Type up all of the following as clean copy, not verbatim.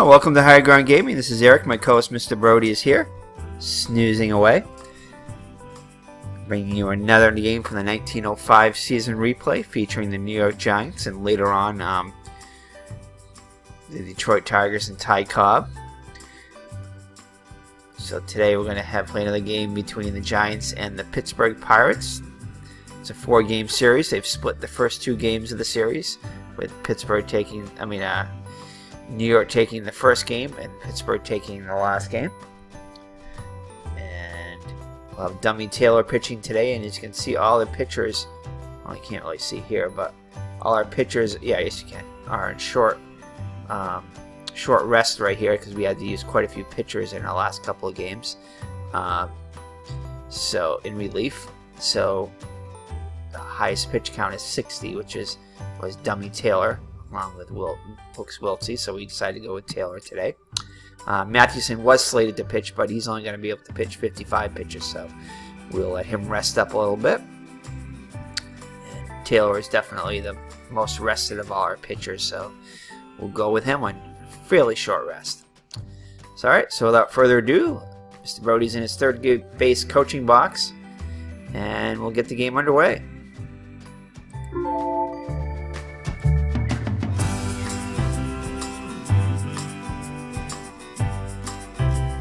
Hello, welcome to Higher Ground Gaming. This is Eric. My co-host Mr. Brody is here, snoozing away. Bringing you another game from the 1905 season replay featuring the New York Giants and later on the Detroit Tigers and Ty Cobb. So today we're going to play another game between the Giants and the Pittsburgh Pirates. It's a 4-game series. They've split the first 2 games of the series, with New York taking the first game and Pittsburgh taking the last game. And we'll have Dummy Taylor pitching today, and as you can see, all the pitchers, well, you can't really see here, but all our pitchers, yeah, yes you can, are in short rest right here because we had to use quite a few pitchers in our last couple of games. So in relief, so the highest pitch count is 60, which was Dummy Taylor along with Hooks Wiltsey, so we decided to go with Taylor today. Mathewson was slated to pitch, but he's only going to be able to pitch 55 pitches, so we'll let him rest up a little bit. And Taylor is definitely the most rested of all our pitchers, so we'll go with him on fairly short rest. So alright, so without further ado, Mr. Brody's in his third base coaching box, and we'll get the game underway.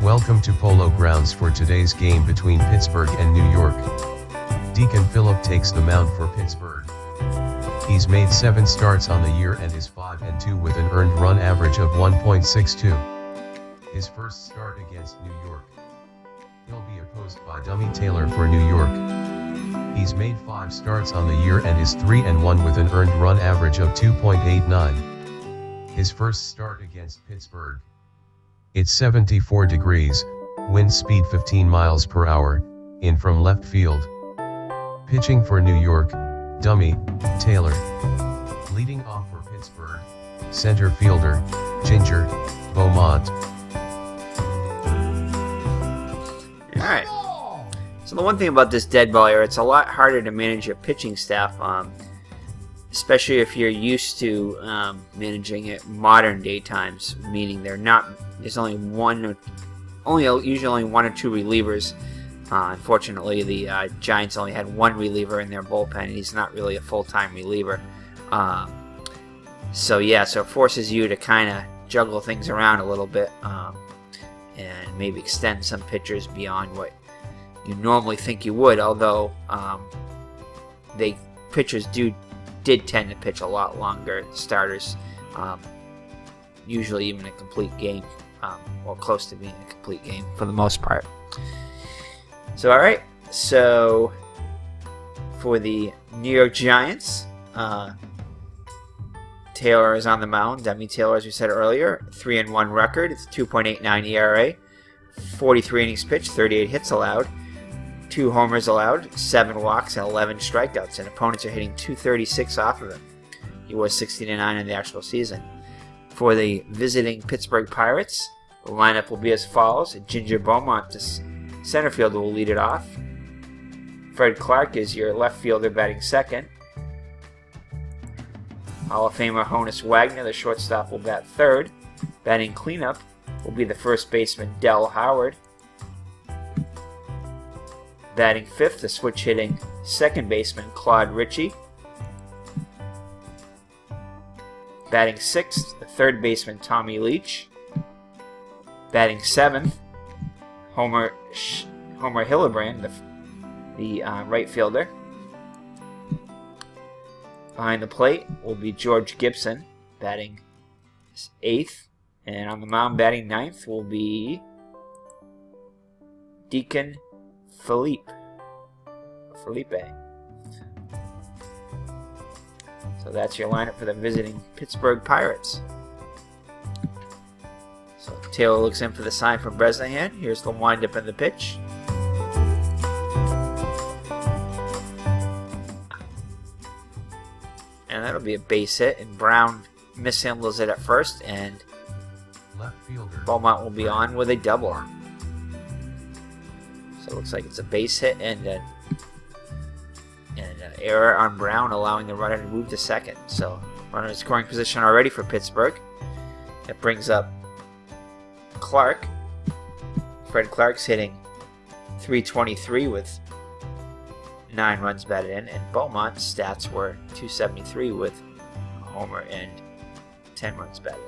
Welcome to Polo Grounds for today's game between Pittsburgh and New York. Deacon Phillippe takes the mound for Pittsburgh. He's made 7 starts on the year and is 5-2 with an earned run average of 1.62. His first start against New York. He'll be opposed by Dummy Taylor for New York. He's made 5 starts on the year and is 3-1 with an earned run average of 2.89. His first start against Pittsburgh. It's 74 degrees, wind speed 15 miles per hour, in from left field. Pitching for New York, Dummy Taylor. Leading off for Pittsburgh, center fielder, Ginger Beaumont. Alright, so the one thing about this dead ball era, it's a lot harder to manage your pitching staff, especially if you're used to managing it modern day times, meaning there's usually only 1 or 2 relievers. Unfortunately, the Giants only had 1 reliever in their bullpen, and he's not really a full-time reliever. So it forces you to kind of juggle things around a little bit and maybe extend some pitchers beyond what you normally think you would, although pitchers did tend to pitch a lot longer, starters, usually even a complete game, or close to being a complete game for the most part. So alright, so for the New York Giants, Taylor is on the mound. Dummy Taylor, as we said earlier, 3-1 record. It's 2.89 ERA, 43 innings pitched, 38 hits allowed, 2 homers allowed, 7 walks, and 11 strikeouts, and opponents are hitting .236 off of him. He was 60-9 in the actual season. For the visiting Pittsburgh Pirates, the lineup will be as follows. Ginger Beaumont, the center fielder, will lead it off. Fred Clark is your left fielder, batting second. Hall of Famer Honus Wagner, the shortstop, will bat third. Batting cleanup will be the first baseman, Del Howard. Batting fifth, the switch-hitting second baseman, Claude Ritchie. Batting sixth, the third baseman, Tommy Leach. Batting seventh, Homer Hillebrand, the right fielder. Behind the plate will be George Gibson, batting 8th. And on the mound, batting 9th, will be Deacon Phillippe. So that's your lineup for the visiting Pittsburgh Pirates. So Taylor looks in for the sign from Bresnahan. Here's the windup and the pitch. And that'll be a base hit, and Brown mishandles it at first, and left fielder Beaumont will be on with a double. So it looks like it's a base hit and an error on Brown, allowing the runner to move to second. So runner in scoring position already for Pittsburgh. That brings up Clark. Fred Clark's hitting .323 with 9 runs batted in, and Beaumont's stats were .273 with a homer and 10 runs batted in.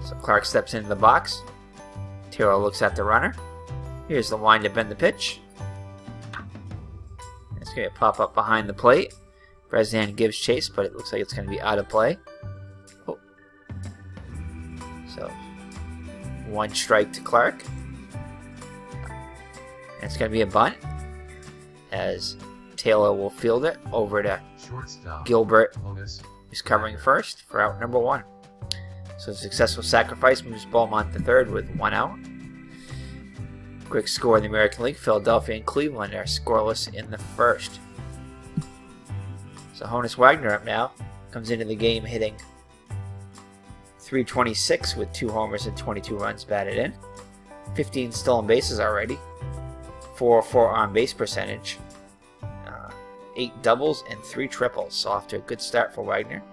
So Clark steps into the box. Taylor looks at the runner. Here's the windup and the pitch. It's going to pop up behind the plate. Bresnahan gives chase, but it looks like it's going to be out of play. Oh. So, 1 strike to Clark. And it's going to be a bunt, as Taylor will field it over to Shortstop Gilbert, who's covering first for out number 1. So a successful sacrifice moves Beaumont to third with 1 out. Quick score in the American League, Philadelphia and Cleveland are scoreless in the first. So Honus Wagner up now, comes into the game hitting .326 with 2 homers and 22 runs batted in. 15 stolen bases already. 404 on base percentage. 8 doubles and 3 triples. So off to a good start for Wagner.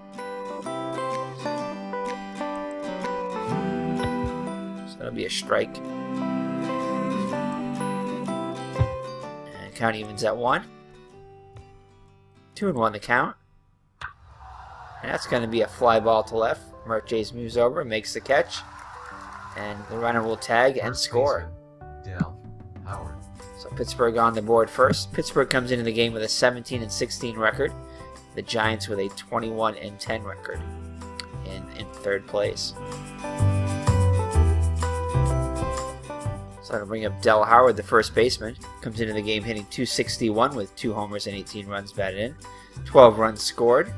So that'll be a strike. And count evens at 1. 2-1 the count. And that's going to be a fly ball to left. Mertes moves over, makes the catch, and the runner will tag and score. So Pittsburgh on the board first. Pittsburgh comes into the game with a 17-16 record. The Giants with a 21-10 record in third place. So that'll bring up Del Howard, the first baseman. Comes into the game hitting .261 with 2 homers and 18 runs batted in. 12 runs scored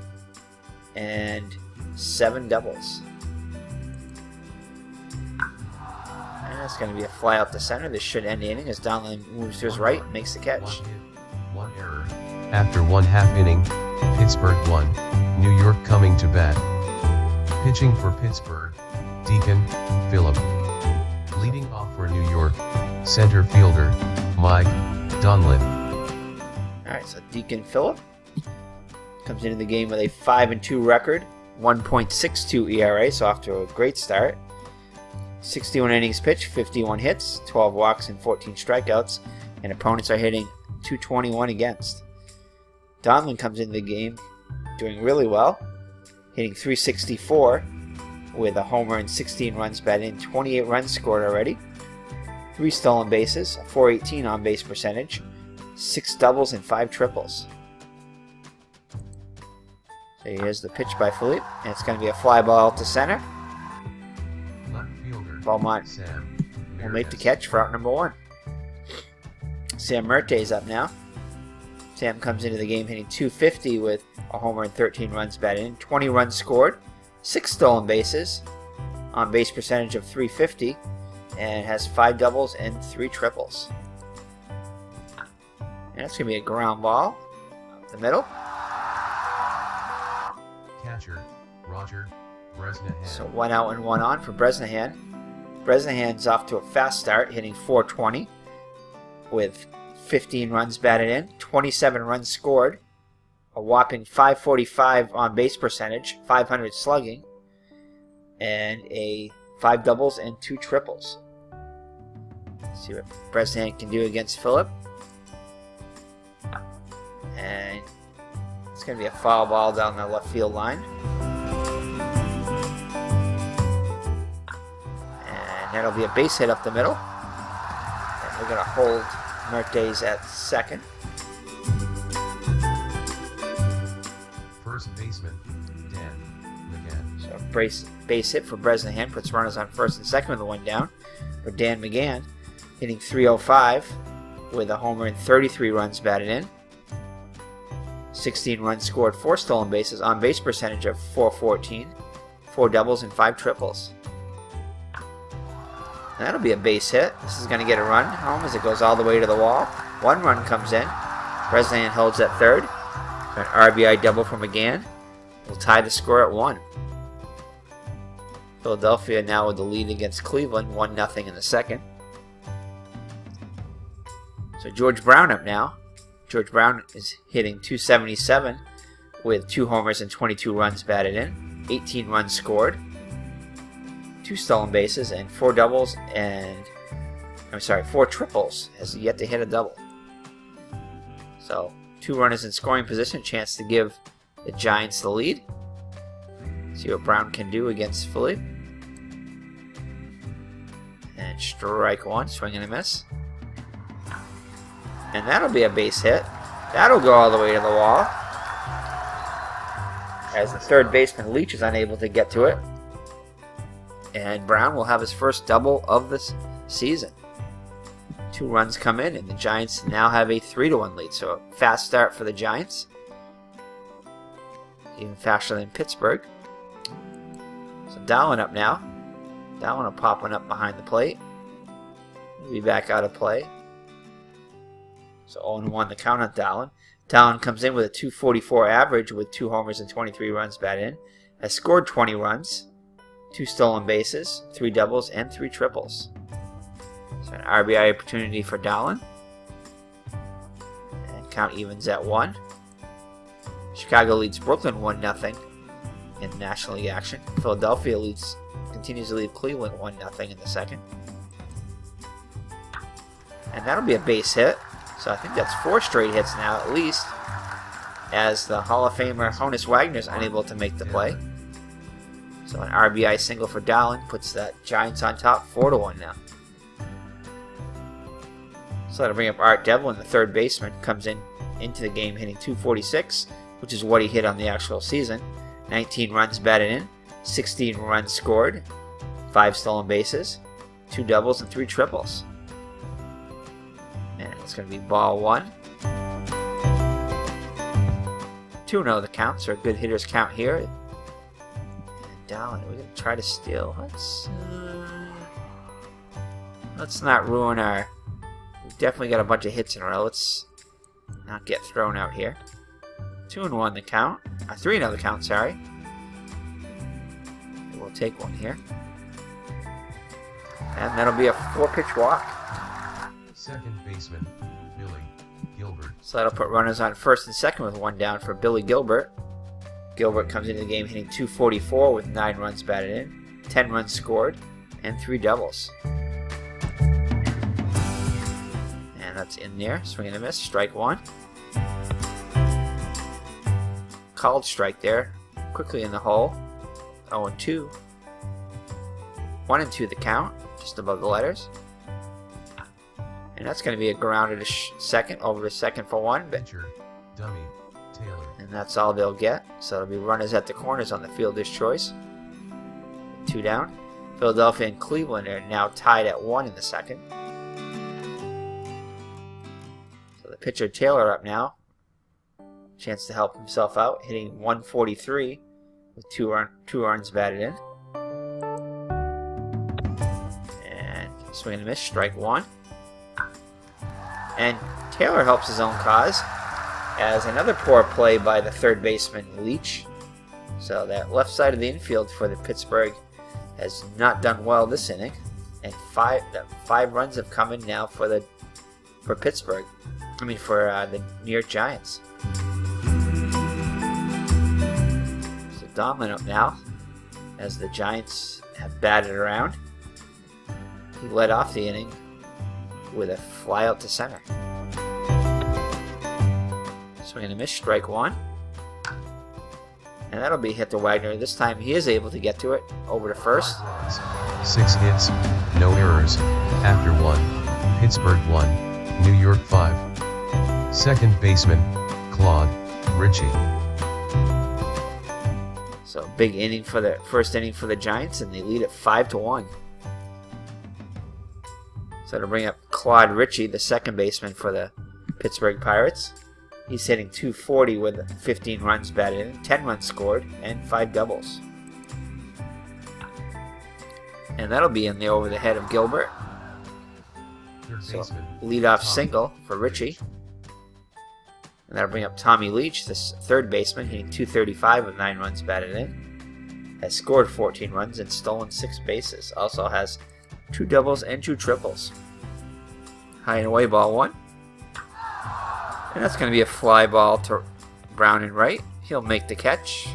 and 7 doubles. And that's going to be a fly out the center. This should end the inning as Donlin moves to his right and makes the catch. 1 error. After 1/2 inning, Pittsburgh 1, New York coming to bat. Pitching for Pittsburgh, Deacon Phillippe. Leading off for New York, center fielder Mike Donlin. Alright, so Deacon Phillippe comes into the game with a 5-2 record, 1.62 ERA, so off to a great start. 61 innings pitched, 51 hits, 12 walks, and 14 strikeouts, and opponents are hitting .221 against. Donlin comes into the game doing really well, hitting .364 with a homer and 16 runs batted in, 28 runs scored already, 3 stolen bases, a .418 on base percentage, 6 doubles and 5 triples. So here's the pitch by Phillippe, and it's going to be a fly ball to center. Beaumont will make the catch for out number 1. Sam Mertes up now. Sam comes into the game hitting .250 with a homer and 13 runs batted in, 20 runs scored, 6 stolen bases, on base percentage of .350, and has 5 doubles and 3 triples. And that's going to be a ground ball up the middle. Catcher, Roger Bresnahan. So 1 out and 1 on for Bresnahan. Bresnahan's off to a fast start, hitting .420 with 15 runs batted in, 27 runs scored, a whopping .545 on base percentage, 500 slugging, and a 5 doubles and 2 triples. Let's see what Bresnahan can do against Phillippe. And it's going to be a foul ball down the left field line. And that'll be a base hit up the middle. And we're going to hold Mertes at second. First baseman, Dan McGann. So base hit for Bresnahan puts runners on first and second with the 1 down. For Dan McGann, hitting .305 with a homer and 33 runs batted in. 16 runs scored, 4 stolen bases, on base percentage of .414, 4 doubles and 5 triples. And that'll be a base hit. This is going to get a run home as it goes all the way to the wall. 1 run comes in. Bresnahan holds at third. An RBI double from McGann will tie the score at 1. Philadelphia now with the lead against Cleveland, 1-0 in the second. So George Brown up now. George Brown is hitting .277 with 2 homers and 22 runs batted in, 18 runs scored, 2 stolen bases, and 4 doubles, and 4 triples. Has yet to hit a double. So 2 runners in scoring position, chance to give the Giants the lead. See what Brown can do against Phillippe. And strike 1, swing and a miss. And that'll be a base hit. That'll go all the way to the wall, as the third baseman Leach is unable to get to it. And Brown will have his first double of this season. 2 runs come in, and the Giants now have a 3-1 lead. So a fast start for the Giants. Even faster than Pittsburgh. So Dallin up now. Dallin will pop one up behind the plate. He'll be back out of play. So 0-1 the count on Dallin. Dallin comes in with a .244 average with 2 homers and 23 runs batted in. Has scored 20 runs, 2 stolen bases, 3 doubles, and 3 triples. So an RBI opportunity for Dallin. And count evens at 1. Chicago leads Brooklyn 1-0 in National League action. Philadelphia continues to lead Cleveland 1-0 in the second. And that'll be a base hit. So I think that's 4 straight hits now at least, as the Hall of Famer Honus Wagner is unable to make the play. So an RBI single for Dallin puts the Giants on top 4-1 now. So that'll bring up Art Devlin, the third baseman, comes into the game hitting .246, which is what he hit on the actual season. 19 runs batted in, 16 runs scored, 5 stolen bases, 2 doubles, and 3 triples. And it's going to be ball 1. 2-0 the count, so a good hitter's count here. And Dallin, we're going to try to steal. Let's not ruin our... We've definitely got a bunch of hits in a row. Let's not get thrown out here. 2-1 the count. 3-0 the count, sorry. We'll take one here. And that'll be a 4-pitch walk. Second baseman, Billy Gilbert. So that'll put runners on first and second with 1 down for Billy Gilbert. Gilbert comes into the game hitting .244 with 9 runs batted in, 10 runs scored, and 3 doubles. And that's in there. Swing and a miss. Strike 1. Called strike there. Quickly in the hole. 0-2. 1-2 the count. Just above the letters. And that's going to be a grounded to second, over to second for 1. Pitcher, dummy, Taylor. And that's all they'll get. So it'll be runners at the corners on the fielder's choice. 2 down. Philadelphia and Cleveland are now tied at 1 in the second. So the pitcher Taylor up now. Chance to help himself out, hitting .143 with 2 runs batted in. And swing and a miss, strike 1. And Taylor helps his own cause, as another poor play by the third baseman Leach. So that left side of the infield for the Pittsburgh has not done well this inning, and 5 runs have come in now for Pittsburgh. I mean for the New York Giants. So Domlin up now, as the Giants have batted around. He led off the inning with a fly out to center. Swing and a miss, strike 1. And that'll be hit to Wagner. This time he is able to get to it, over to first. 6 hits, no errors. After 1, Pittsburgh 1, New York 5. Second baseman, Claude Ritchie. So big inning for the first inning for the Giants, and they lead at 5-1. So to bring up Claude Ritchie, the second baseman for the Pittsburgh Pirates. He's hitting .240 with 15 runs batted in, 10 runs scored, and 5 doubles. And that'll be in there over the head of Gilbert. So leadoff single for Ritchie. And that'll bring up Tommy Leach, the third baseman, hitting .235 with 9 runs batted in. Has scored 14 runs and stolen 6 bases. Also has 2 doubles and 2 triples. High and away, ball 1. And that's going to be a fly ball to Brown and right. He'll make the catch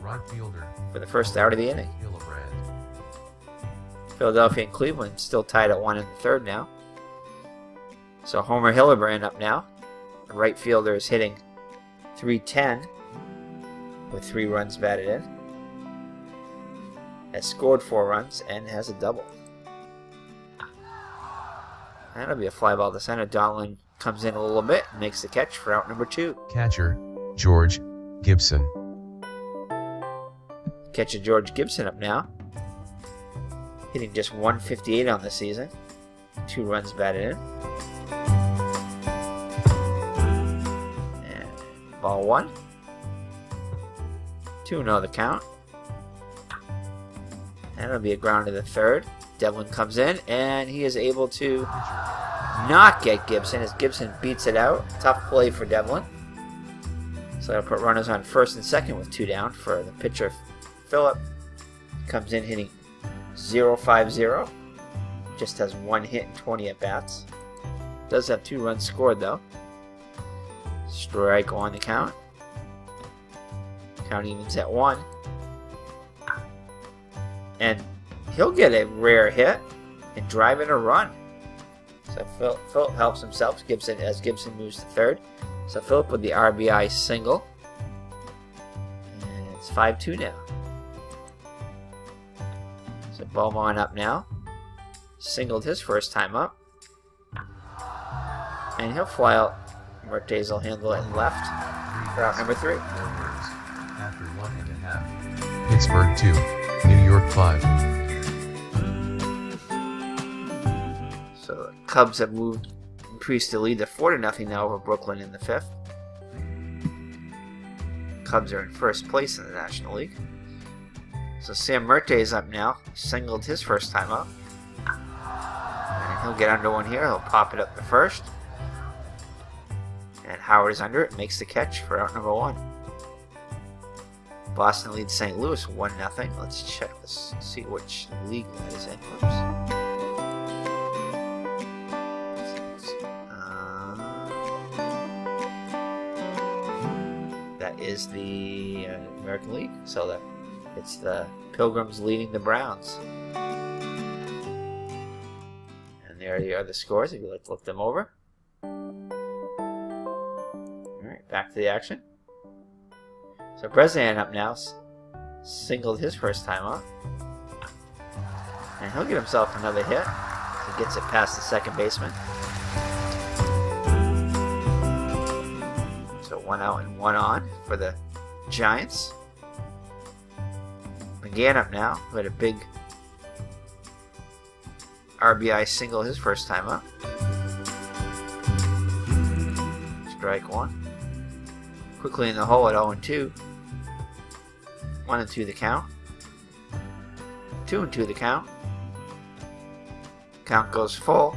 right fielder for the first out of the inning. Philadelphia and Cleveland still tied at 1 in the third now. So Homer Hillenbrand up now. The right fielder is hitting .310 with 3 runs batted in. Has scored 4 runs and has a double. That'll be a fly ball to center. Donlin comes in a little bit and makes the catch for out number 2. Catcher, George Gibson. Catcher George Gibson up now. Hitting just .158 on the season. 2 runs batted in. And ball 1. 2-0 the count. And it'll be a ground to the third. Devlin comes in and he is able to not get Gibson as Gibson beats it out. Tough play for Devlin. So that'll put runners on first and second with 2 down for the pitcher Phillippe. Comes in hitting .050. Just has 1 hit and 20 at bats. Does have 2 runs scored though. Strike on the count. Count evens at 1. And he'll get a rare hit and drive in a run. So Phillippe helps himself as Gibson moves to third. So Phillippe with the RBI single. And it's 5-2 now. So Beaumont up now. Singled his first time up. And he'll fly out. Mertes will handle it in left for out number 3. After 1.5. Pittsburgh 2, New York 5. So the Cubs have increased the lead to 4-0 now over Brooklyn in the 5th. Cubs are in first place in the National League. So Sam Mertes up now. Singled his first time up. And he'll get under one here. He'll pop it up to first. And Howard is under it. Makes the catch for out number 1. Boston leads St. Louis 1-0. Let's check this. See which league that is in. Oops. That is the American League. So it's the Pilgrims leading the Browns. And there are the scores if you'd like to look them over. Alright, back to the action. So Bresnan up now. Singled his first time up. And he'll get himself another hit. He gets it past the second baseman. So 1 out and 1 on for the Giants. McGann up now, who had a big RBI single his first time up. Strike 1. Quickly in the hole at 0-2. 1-2 the count. 2-2 the count. Count goes full.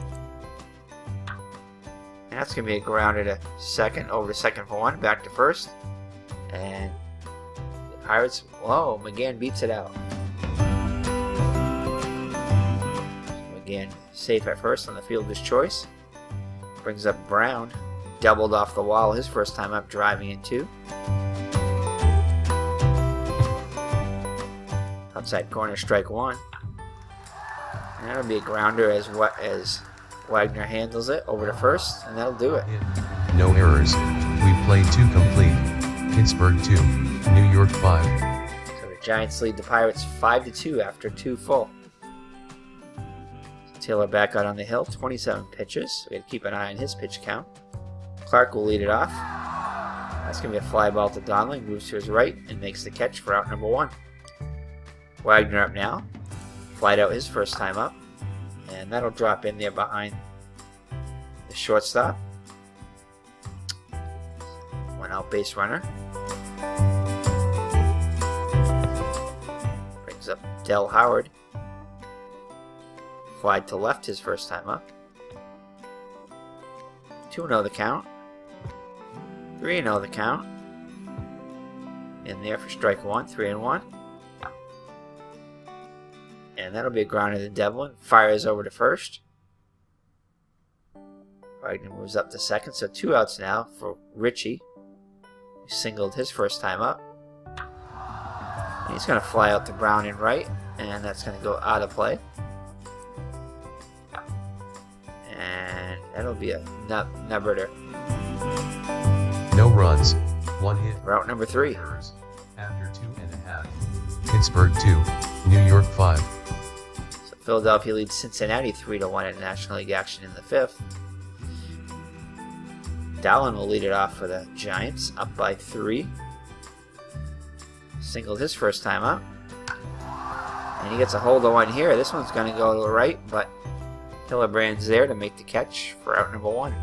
And that's going to be a grounder to second. Over to second for 1. Back to first. And the Pirates, whoa, McGann beats it out. McGann safe at first on the fielder's choice. Brings up Brown. Doubled off the wall his first time up, driving in 2. Outside corner, strike 1. And that'll be a grounder as Wagner handles it over to first, and that'll do it. No errors. We played 2 complete. Pittsburgh 2, New York 5. So the Giants lead the Pirates 5-2 after 2 full. Taylor back out on the hill, 27 pitches. We got to keep an eye on his pitch count. Clark will lead it off. That's going to be a fly ball to Donlin. Moves to his right and makes the catch for out number 1. Wagner up now. Flied out his first time up. And that'll drop in there behind the shortstop. 1 out base runner. Brings up Del Howard. Flied to left his first time up. 2-0 the count. 3-0 the count. In there for strike 1, 3-1. And that'll be a grounder to Devlin. Fires over to first. Wagner moves up to second, so 2 outs now for Ritchie. He singled his first time up. And he's going to fly out to Brown in right, and that's going to go out of play. That'll be a nubberter. No runs, 1 hit. Route number 3. Errors. After 2.5. Pittsburgh 2, New York 5. So Philadelphia leads Cincinnati 3-1 in National League action in the 5th. Dallin will lead it off for the Giants, up by 3. Singled his first time up. And he gets a hold of one here. This one's going to go to the right, but Hillebrand's there to make the catch for out number 1.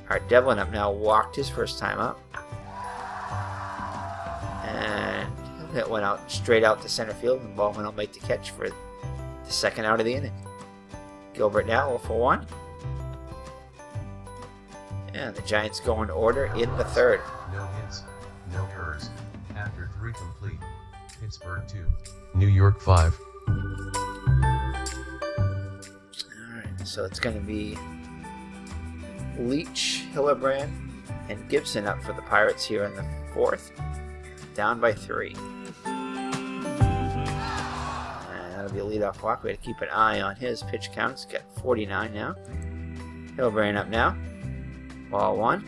Art Devlin up now walked his first time up. And he'll hit one out straight out to center field, and Bowman will make the catch for the second out of the inning. Gilbert now 0 for 1. And the Giants go in order in the 3rd. No hits, no errors. After 3 complete. Pittsburgh 2, New York 5. Alright, so it's going to be Leach, Hillebrand, and Gibson up for the Pirates here in the 4th. Down by 3. And that'll be a leadoff walk. We got to keep an eye on his pitch count. It's got 49 now. Hillebrand up now. Ball 1.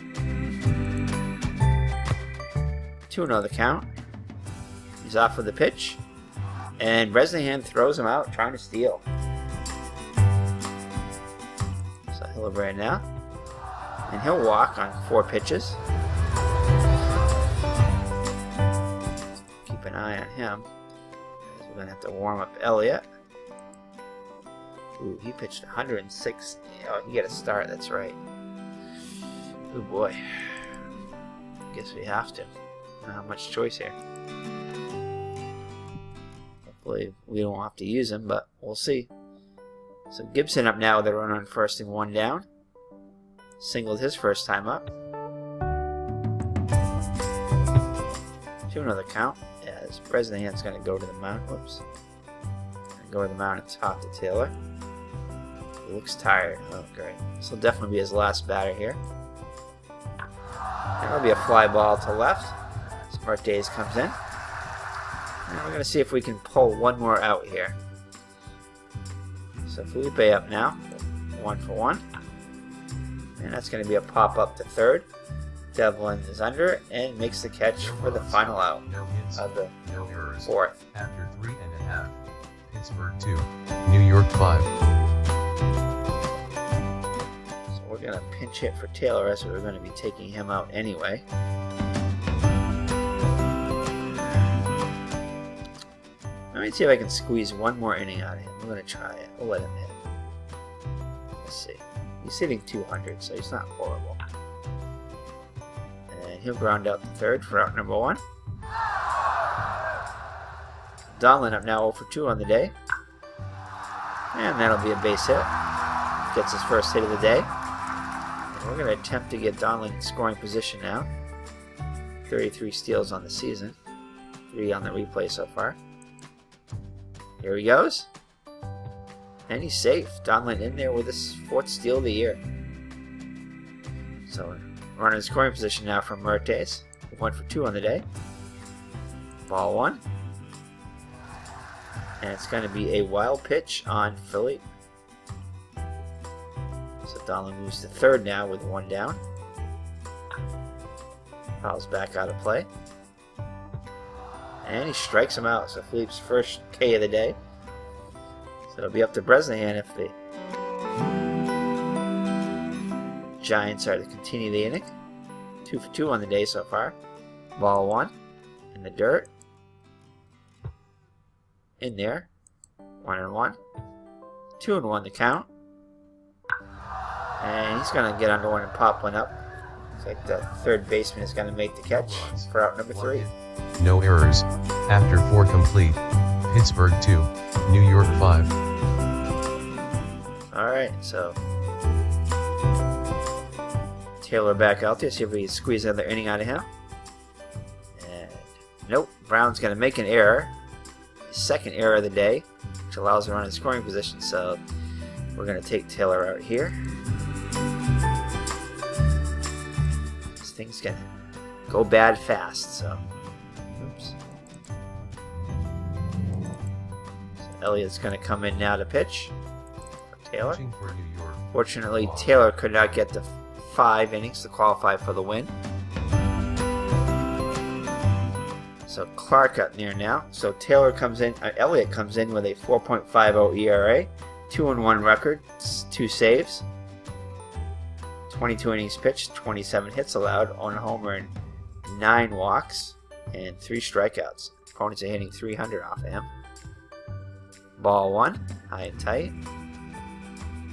2-0 the count. He's off with the pitch. And Bresnahan throws him out, trying to steal. So Hillebrand now. And he'll walk on 4 pitches. Keep an eye on him. We're going to have to warm up Elliott. Ooh, he pitched 106. Oh, he got a start, that's right. Oh boy. Guess we have to. Don't have much choice here. Hopefully we don't have to use him, but we'll see. So Gibson up now with a run on first and 1 down. Singled his first time up. 2-0 the count as Bresnahan's going to go to the mound. Whoops. Go to the mound and talk to Taylor. He looks tired. Oh, great. This will definitely be his last batter here. That'll be a fly ball to left. Smart Days comes in. And we're going to see if we can pull one more out here. So Phillippe up now. 1 for 1. And that's going to be a pop up to 3rd. Devlin is under and makes the catch for the final out of the 4th. After 3.5. Pittsburgh 2, New York 5. We're going to pinch hit for Taylor, as we're going to be taking him out anyway. Let me see if I can squeeze one more inning out of him. We're going to try it. We'll let him hit. Let's see. He's hitting 200, so he's not horrible. And he'll ground out the 3rd for out number 1. Donlin up now 0 for 2 on the day. And that'll be a base hit. Gets his first hit of the day. We're going to attempt to get Donlin in scoring position now. 33 steals on the season. 3 on the replay so far. Here he goes. And he's safe. Donlin in there with his 4th steal of the year. So runner in scoring position now from Mertes. 1 for 2 on the day. Ball 1. And it's going to be a wild pitch on Phillippe. So Donlin moves to 3rd now with 1 down. Fouls back out of play. And he strikes him out. So Phillippe's first K of the day. So it'll be up to Bresnahan if the Giants are to continue the inning. 2 for 2 on the day so far. Ball 1 in the dirt. In there. 1-1. 2-1 the count. And he's going to get under one and pop one up. Looks like the 3rd baseman is going to make the catch for out number 3. No errors. After 4 complete. Pittsburgh 2, New York 5. Alright, so Taylor back out there. See if we can squeeze another inning out of him. And nope. Brown's going to make an error. His 2nd error of the day, which allows him to run in scoring position. So we're going to take Taylor out here. This thing's going to go bad fast. So, oops. So Elliott's going to come in now to pitch. Taylor. Pitching for New York. Fortunately, Taylor could not get the 5 innings to qualify for the win. So Clark up near now. So Taylor comes in, Elliott comes in with a 4.50 ERA, 2-1 record, 2 saves, 22 innings pitched, 27 hits allowed, 1 homer and 9 walks, and 3 strikeouts. Opponents are hitting 300 off of him. Ball 1, high and tight.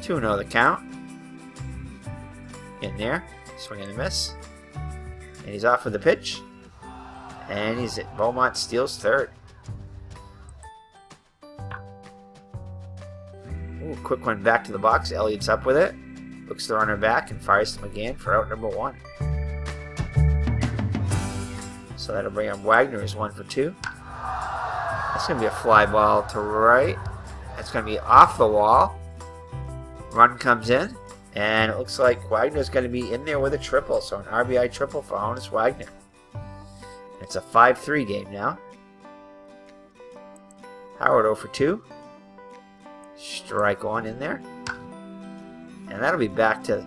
2-0 the count. In there, swing and a miss. And he's off with the pitch. And he's at Beaumont steals third. Ooh, quick one back to the box. Elliott's up with it. Looks the runner back and fires him again for out number 1. So that'll bring up Wagner as 1 for 2. That's going to be a fly ball to right. That's going to be off the wall. Run comes in. And it looks like Wagner's going to be in there with a triple. So an RBI triple for Honus Wagner. It's a 5-3 game now. Howard 0 for 2. Strike 1 in there. And that'll be back to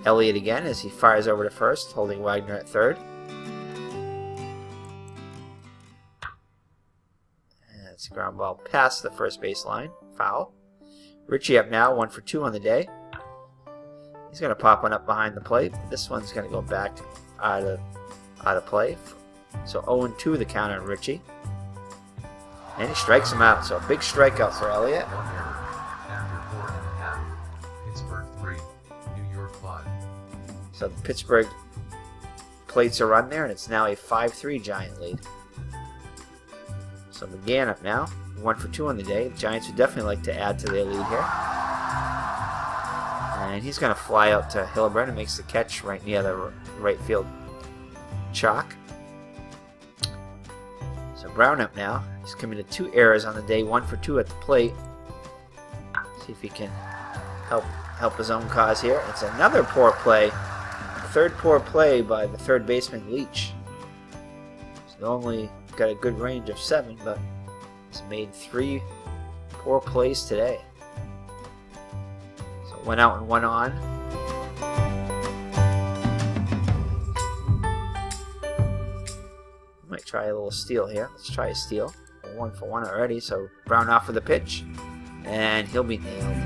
Elliott again as he fires over to first, holding Wagner at third. And it's a ground ball past the first baseline. Foul. Ritchie up now, 1 for 2 on the day. He's going to pop one up behind the plate. This one's going to go back out of play. So 0-2 the count on Ritchie. And he strikes him out. So a big strikeout for Elliott. After 4.5. Pittsburgh 3. New York 5. So the Pittsburgh plates a run there, and it's now a 5-3 Giant lead. So McGann up now. 1 for 2 on the day. The Giants would definitely like to add to their lead here. And he's going to fly out to Hildebrand and makes the catch right near the right field chalk. So Brown up now. He's committed 2 errors on the day, 1 for 2 at the plate. See if he can help his own cause here. It's another poor play. Third poor play by the third baseman Leach. He's only got a good range of 7, but he's made 3 poor plays today. So 1 out and 1 on. Might try a little steal here. Let's try a steal. 1 for 1 already. So Brown off for the pitch, and he'll be nailed.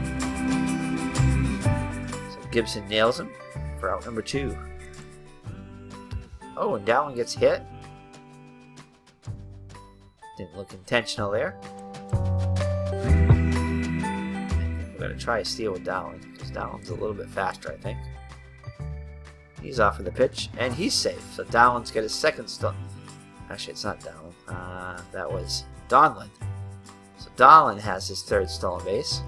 So Gibson nails him for out number 2. Oh, and Dowling gets hit. Didn't look intentional there. We're going to try a steal with Dowling, because Dowling's a little bit faster, I think. He's off of the pitch, and he's safe. So Dowling's got his second steal. Actually, it's not Dowling. That was Donlin. So Donlin has his 3rd stolen base.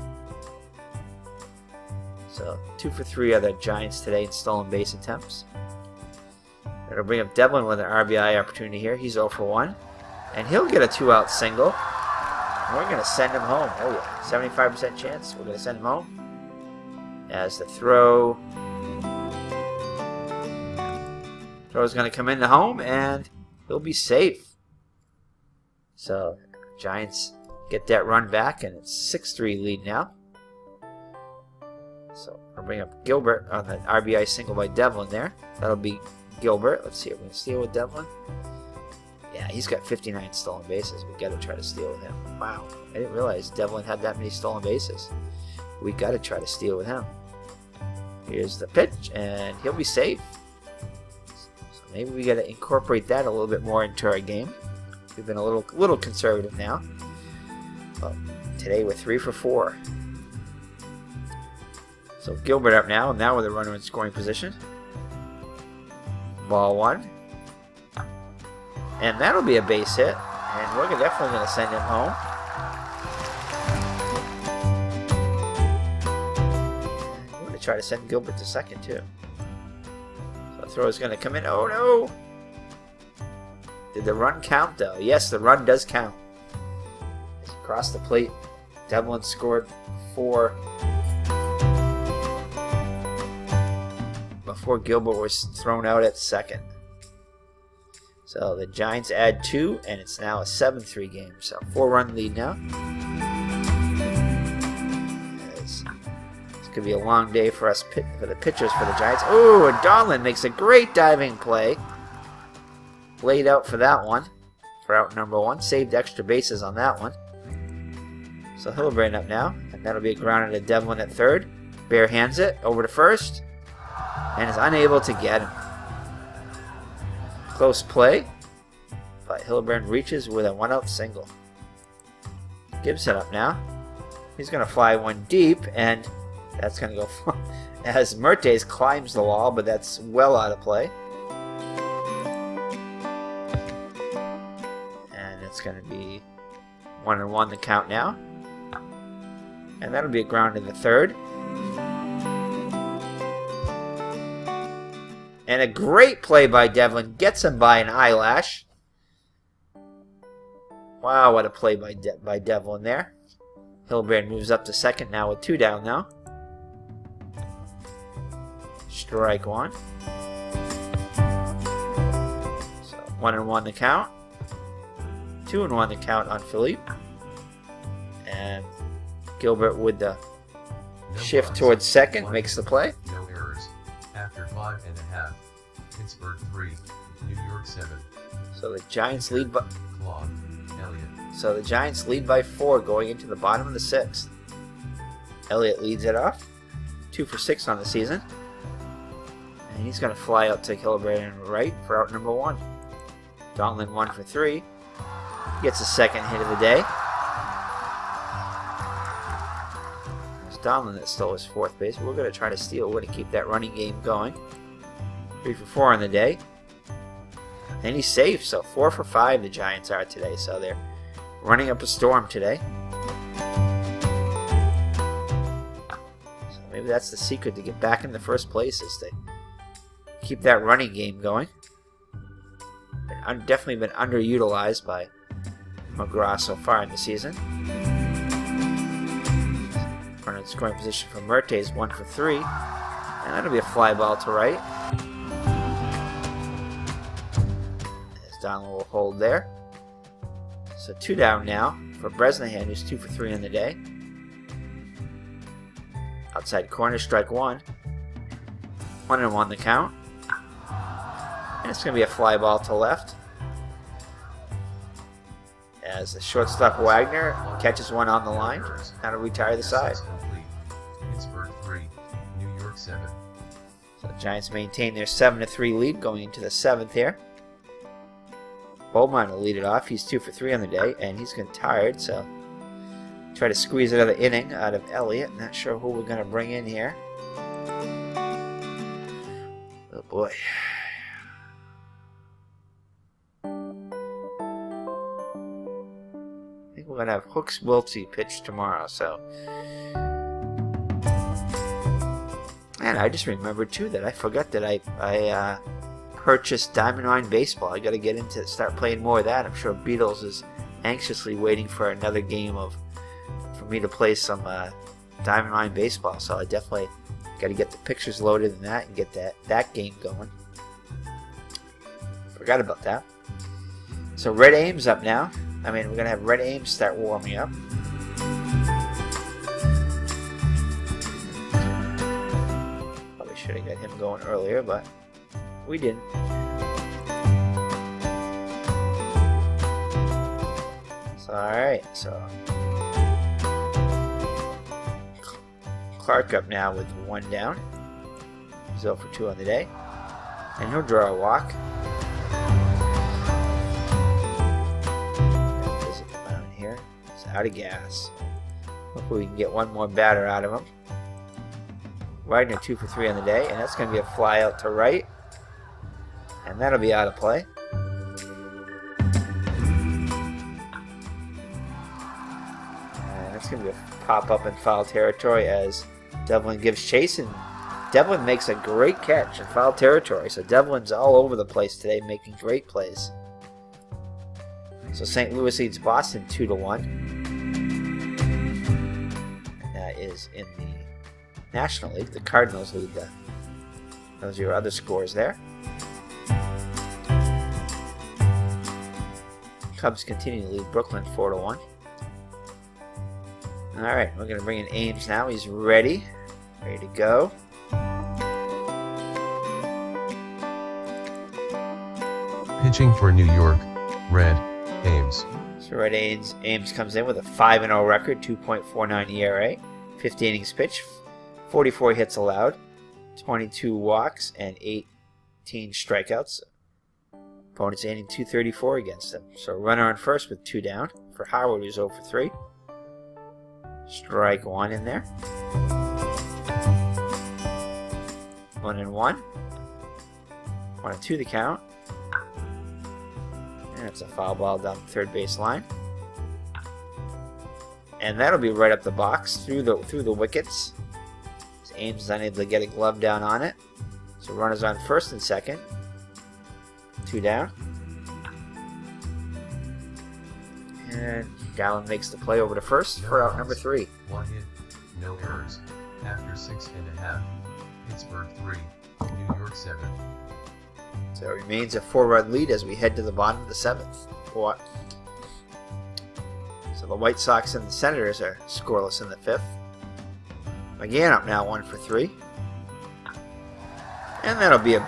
So 2 for 3 other Giants today in stolen base attempts. That'll bring up Devlin with an RBI opportunity here. He's 0 for 1. And he'll get a 2-out single. And we're going to send him home. Oh yeah, 75% chance we're going to send him home. As the throw is going to come into home, and he'll be safe. So Giants get that run back, and it's 6-3 lead now. So we'll bring up Gilbert on the RBI single by Devlin there. That'll be Gilbert. Let's see if we can steal with Devlin. Yeah, he's got 59 stolen bases. We got to try to steal with him. Wow, I didn't realize Devlin had that many stolen bases. We got to try to steal with him. Here's the pitch, and he'll be safe. So maybe we got to incorporate that a little bit more into our game. We've been a little conservative now. But today we're 3 for 4. So Gilbert up now, and now with a runner in scoring position. Ball 1. And that'll be a base hit. And we're definitely going to send him home. We're going to try to send Gilbert to second, too. So the throw is going to come in. Oh, no! Did the run count, though? Yes, the run does count. Across the plate, Devlin scored 4 before Gilbert was thrown out at second. So the Giants add 2, and it's now a 7-3 game. So 4-run lead now. As Could be a long day for us, for the pitchers for the Giants. Ooh, and Donlin makes a great diving play. Laid out for that one, for out number 1. Saved extra bases on that one. So Hillebrand up now, and that'll be a ground into Devlin at third. Bare hands it over to first, and is unable to get him. Close play, but Hillebrand reaches with a 1-out single. Gibson up now. He's going to fly one deep, and that's going to go as Mertes climbs the wall, but that's well out of play. And it's going to be 1-1 the count now. And that'll be a ground in the third. And a great play by Devlin. Gets him by an eyelash. Wow, what a play by Devlin there. Hillebrand moves up to second now with 2 down now. Strike 1. So 1-1 the count. 2-1 the count on Phillippe. And Gilbert with the shift towards second makes the play. No errors. After 5.5. Pittsburgh 3, New York 7. So the Giants lead by Claude, Elliott. So the Giants lead by 4 going into the bottom of the 6th. Elliott leads it off. 2 for 6 on the season. And he's going to fly out to Hillebrand right for out number 1. Donlin 1 for 3. Gets his second hit of the day. It's Donlin that stole his 4th base. We're going to try to steal. We're going to keep that running game going. 3 for 4 on the day. And he's safe. So 4 for 5 the Giants are today. So they're running up a storm today. So maybe that's the secret to get back in the first place, is to keep that running game going. Definitely been underutilized by McGraw so far in the season. Front of scoring position for Mertes, 1 for 3. And that'll be a fly ball to right. As Donald will hold there. So 2 down now for Bresnahan, who's 2 for 3 on the day. Outside corner, strike 1. 1-1 the count. And it's going to be a fly ball to left. As the shortstop Wagner catches one on the line. Now to retire the side. Pittsburgh 3, New York 7. So the Giants maintain their 7-3 lead going into the 7th here. Beaumont will lead it off. He's 2 for 3 on the day, and he's getting tired, so try to squeeze another inning out of Elliott. Not sure who we're going to bring in here. Oh boy. I think we're going to have Hooks Wiltsey pitch tomorrow, so. And I just remembered too that I forgot that I purchased Diamond Mine Baseball. I got to get into start playing more of that. I'm sure Beatles is anxiously waiting for another game for me to play some Diamond Mine Baseball. So I definitely got to get the pictures loaded in that and get that game going. Forgot about that. So Red Ames up now. I mean, we're gonna have Red Ames start warming up. Probably should have got him going earlier, but we didn't. So, alright, so Clark up now with 1 down. He's 0 for 2 on the day. And he'll draw a walk. Visit the mound here. He's out of gas. Hopefully we can get one more batter out of him. Wagner 2 for 3 on the day, and that's going to be a fly out to right. And that'll be out of play. And that's going to be a pop up in foul territory as Devlin gives chase, and Devlin makes a great catch in foul territory. So Devlin's all over the place today, making great plays. So St. Louis leads Boston 2-1. And that is in the National League. The Cardinals lead that. Those are your other scores there. Cubs continue to lead Brooklyn 4-1. Alright, we're going to bring in Ames now. He's ready. Ready to go. Pitching for New York, Red, Ames. So Red Ames comes in with a 5-0 record, 2.49 ERA, 50 innings pitched, 44 hits allowed, 22 walks, and 18 strikeouts. Opponents aiming .234 against them. So runner on first with 2 down. For Howard, who's 0 for 3. Strike 1 in there. 1-1. 1-2 the count. And it's a foul ball down the third base line. And that'll be right up the box through the wickets. Ames is unable to get a glove down on it. So runners on first and second. 2 down. And Gallen makes the play over to first for out number 3. 1 hit, no errors. After 6.5. Pittsburgh 3, New York 7. So it remains a 4-run lead as we head to the bottom of the 7th. So the White Sox and the Senators are scoreless in the 5th. McGann up now 1 for 3. And that'll be a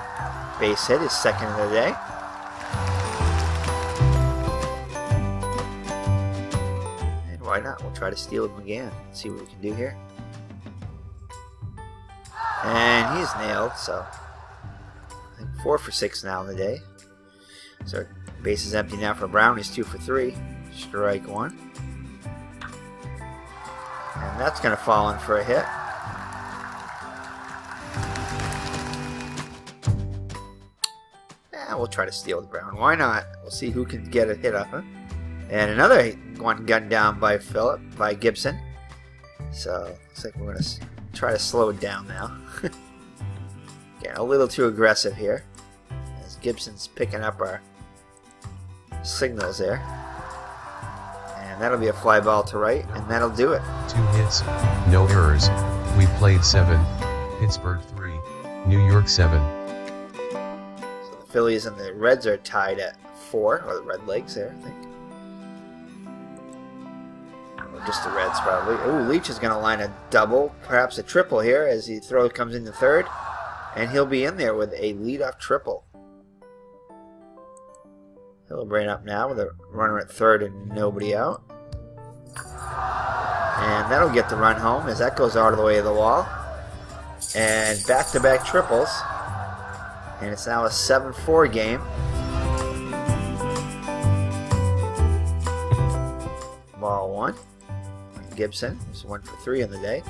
base hit, his second of the day. And why not? We'll try to steal it McGann. See what we can do here. And he's nailed, so I think 4 for 6 now in the day. So base is empty now for Brown. He's 2 for 3. Strike 1. And that's going to fall in for a hit. We'll try to steal the Brown. Why not? We'll see who can get a hit up. Huh? And another one gunned down by Gibson. So looks like we're going to try to slow it down now. Getting a little too aggressive here, as Gibson's picking up our signals there. And that'll be a fly ball to right, and that'll do it. 2 hits, no errors. We played 7. Pittsburgh 3, New York 7. So the Phillies and the Reds are tied at 4, or the Red Legs there, I think. Or just the Reds, probably. Ooh, Leach is going to line a double, perhaps a triple here, as the throw comes into third. And he'll be in there with a leadoff triple. He'll bring up now with a runner at third and nobody out. And that'll get the run home as that goes out of the way of the wall. And back-to-back triples. And it's now a 7-4 game. Ball 1. Gibson is 1 for 3 in the day.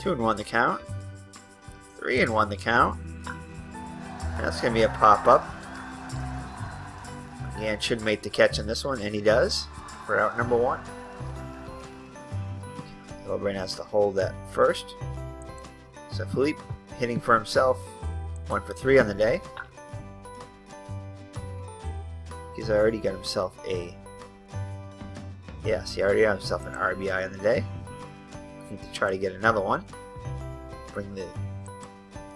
2-1 the count. 3-1 the count. That's going to be a pop-up. Again, should make the catch in this one, and he does for out number 1. Hildebrand has to hold that first. So Phillippe hitting for himself, 1 for 3 on the day. He's already got himself a... Yes, he already got himself an RBI on the day. Need to try to get another one. Bring the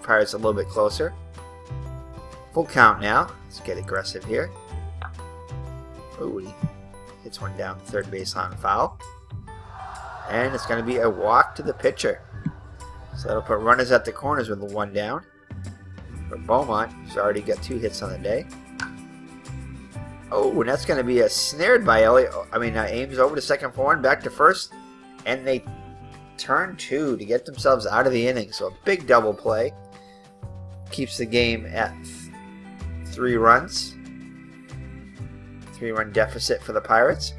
Pirates a little bit closer. Full count now. Let's get aggressive here. Ooh, he hits one down the third base on foul. And it's going to be a walk to the pitcher. So that'll put runners at the corners with the 1 down. For Beaumont, who's already got 2 hits on the day. Oh, and that's going to be a snared by Ames over to second for 1, back to first. And they turn 2 to get themselves out of the inning. So a big double play. Keeps the game at 3 runs. 3-run deficit for the Pirates.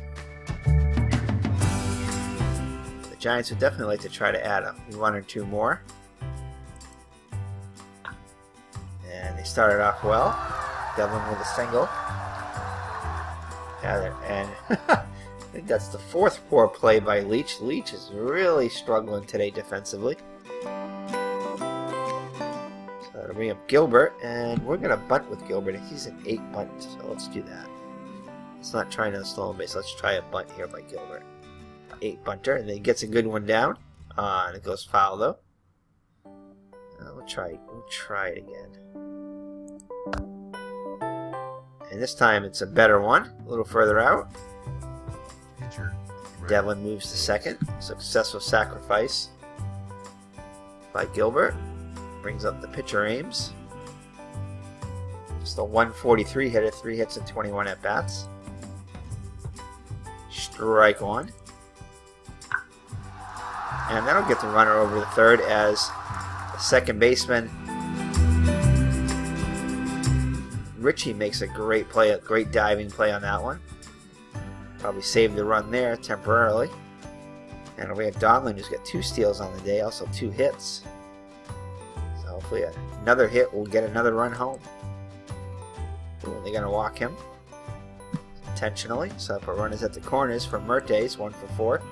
The Giants would definitely like to try to add a 1 or 2 more. And they started off well. Devlin with a single. And I think that's the 4th poor play by Leach. Leach is really struggling today defensively. So that'll bring up Gilbert, and we're going to bunt with Gilbert. He's an 8 bunt, so let's do that. Let's not try to stolen base. Let's try a bunt here by Gilbert. 8 bunter, and then he gets a good one down. And it goes foul though. We'll try it again. And this time it's a better one, a little further out. Pitcher, Devlin moves to second. Successful sacrifice by Gilbert. Brings up the pitcher Ames. Just a 143 hitter, 3 hits and 21 at bats. Strike one. And that'll get the runner over the third as the second baseman Richie makes a great play, a great diving play on that one. Probably saved the run there temporarily. And we have Donlin, who's got 2 steals on the day, also 2 hits. So hopefully another hit will get another run home. Ooh, they're going to walk him intentionally. So put runners at the corners for Mertes, 1 for 4.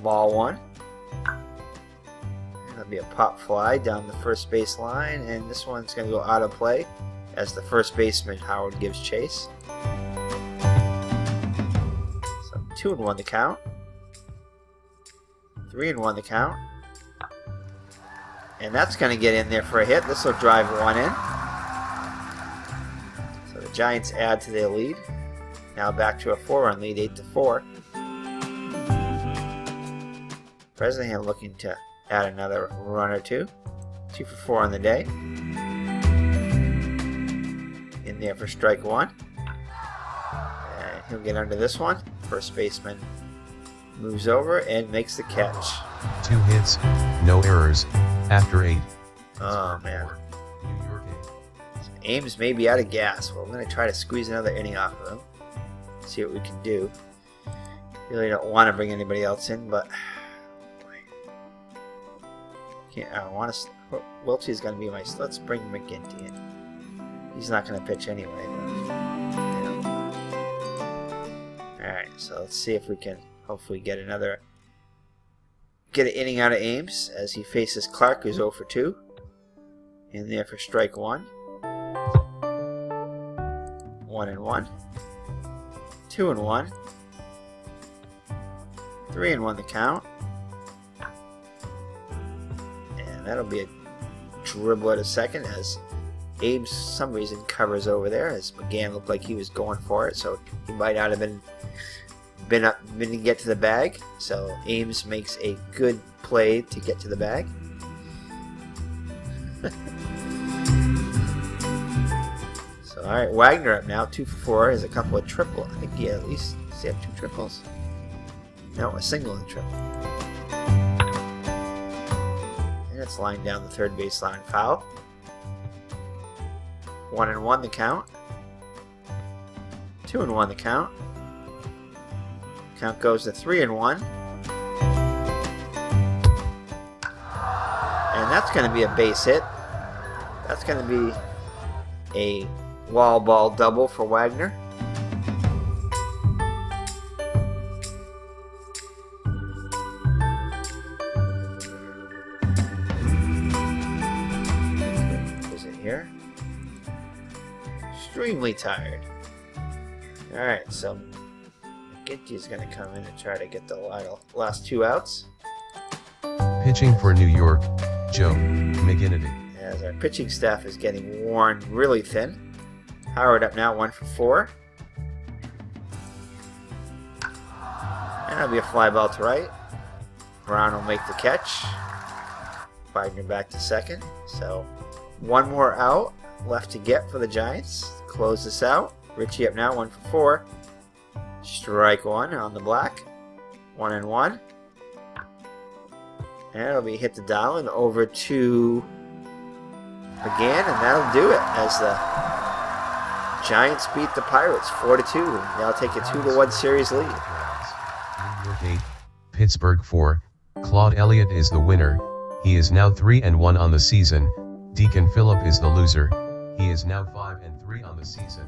Ball 1. And that'll be a pop fly down the first base line, and this one's going to go out of play as the first baseman Howard gives chase. So 2-1 the count. 3-1 the count. And that's going to get in there for a hit. This will drive one in. So the Giants add to their lead. Now back to a 4-run lead, 8-4. Bresnahan looking to add another run or two. 2 for 4 on the day. In there for strike one. And he'll get under this one. First baseman moves over and makes the catch. 2 hits, no errors, after 8. Oh, man. New York 8. Ames may be out of gas. Well, I'm going to try to squeeze another inning off of him. See what we can do. Really don't want to bring anybody else in, but I don't want to. Wiltshire is going to be my. Let's bring McGinty in. He's not going to pitch anyway. Alright, so let's see if we can hopefully get an inning out of Ames as he faces Clark, who's 0 for 2. In there for strike one. 1-1. 2-1. 3-1 the count. And that'll be a dribble at a second as Ames, for some reason, covers over there as McGann looked like he was going for it, so he might not have been to get to the bag. So Ames makes a good play to get to the bag. So all right, Wagner up now, 2 for 4. Has a couple of triples. I think he at least he have 2 triples. No, a single and a triple. And it's lined down the third baseline foul. 1-1 the count. 2-1 the count. Count goes to 3-1. And that's going to be a base hit. That's going to be a wall ball double for Wagner. Is it here? Extremely tired. Alright, so McGinty is going to come in and try to get the last 2 outs. Pitching for New York, Joe McGinnity. As our pitching staff is getting worn really thin. Howard up now, 1 for 4. And that'll be a fly ball to right. Brown will make the catch. Wagner back to second. So 1 more out left to get for the Giants. Close this out. Richie up now, 1 for 4. Strike one on the black. 1-1. And it'll be hit to Donlin over to McGann, and that'll do it as the Giants beat the Pirates 4-2. They'll take a 2-1 series lead. New York 8, Pittsburgh 4. Claude Elliott is the winner. He is now 3-1 on the season. Deacon Phillippe is the loser. He is now 5-3 on the season.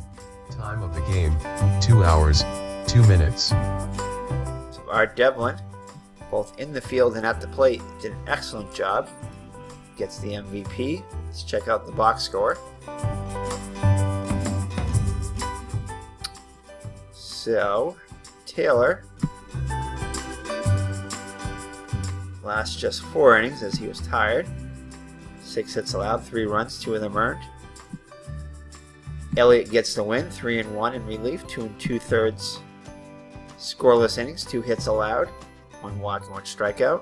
Time of the game, 2 hours, 2 minutes. So Art Devlin, both in the field and at the plate, did an excellent job. Gets the MVP. Let's check out the box score. So, Taylor lasts just 4 innings as he was tired. 6 hits allowed, 3 runs, 2 of them earned. Elliott gets the win, 3-1 in relief, 2 2/3 Scoreless innings, 2 hits allowed, 1 walk and 1 strikeout.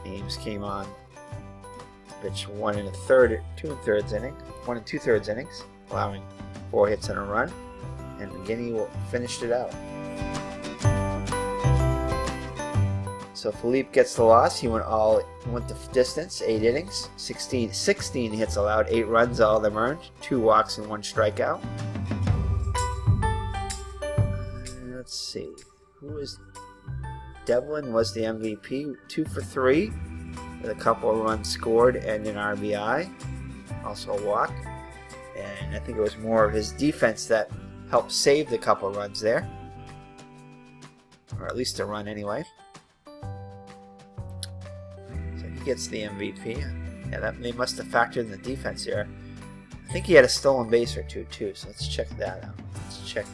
Ames came on, pitched 1 2 2/3 innings, allowing 4 hits and a run, and McGinney finished it out. So Phillippe gets the loss. He went the distance, 8 innings, 16 hits allowed, 8 runs, all of them earned, 2 walks and 1 strikeout. Let's see, Devlin was the MVP, 2 for 3, with a couple of runs scored and an RBI, also a walk. And I think it was more of his defense that helped save the couple of runs there, or at least a run anyway. Gets the MVP. Yeah, they must have factored in the defense here. I think he had a stolen base or two too, so let's check that out. Let's check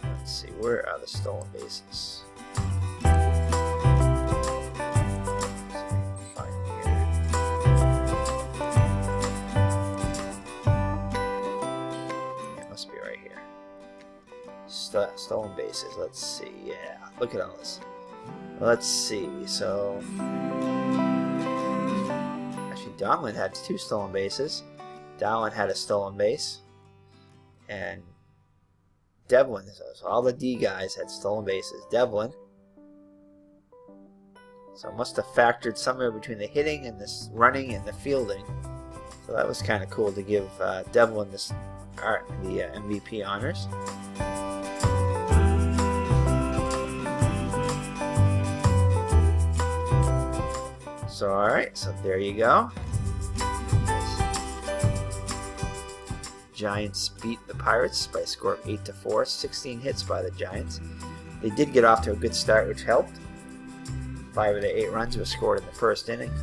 let's see, where are the stolen bases? It must be right here. Stolen bases, let's see. Yeah, look at all this. Let's see, so actually Donlin had 2 stolen bases. Dowling had a stolen base, and Devlin, so all the D guys had stolen bases. Devlin, so must have factored somewhere between the hitting and the running and the fielding. So that was kind of cool to give Devlin the MVP honors. So alright, so there you go. Giants beat the Pirates by a score of 8-4, 16 hits by the Giants. They did get off to a good start, which helped. 5 of the 8 runs were scored in the first inning.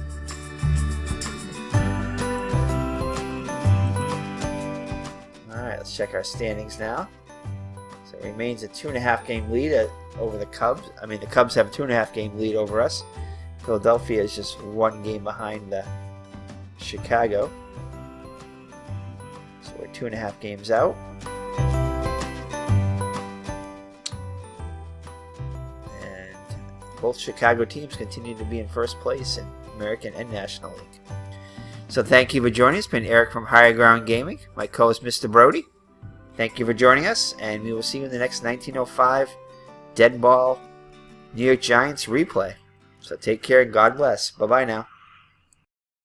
Alright, let's check our standings now. So it remains a 2.5 game lead over the Cubs. I mean, the Cubs have a 2.5 game lead over us. Philadelphia is just 1 game behind Chicago. So we're 2.5 games out. And both Chicago teams continue to be in first place in American and National League. So thank you for joining us. It's been Eric from Higher Ground Gaming. My co-host, Mr. Brody. Thank you for joining us, and we will see you in the next 1905 Dead Ball New York Giants replay. So take care and God bless. Bye-bye now.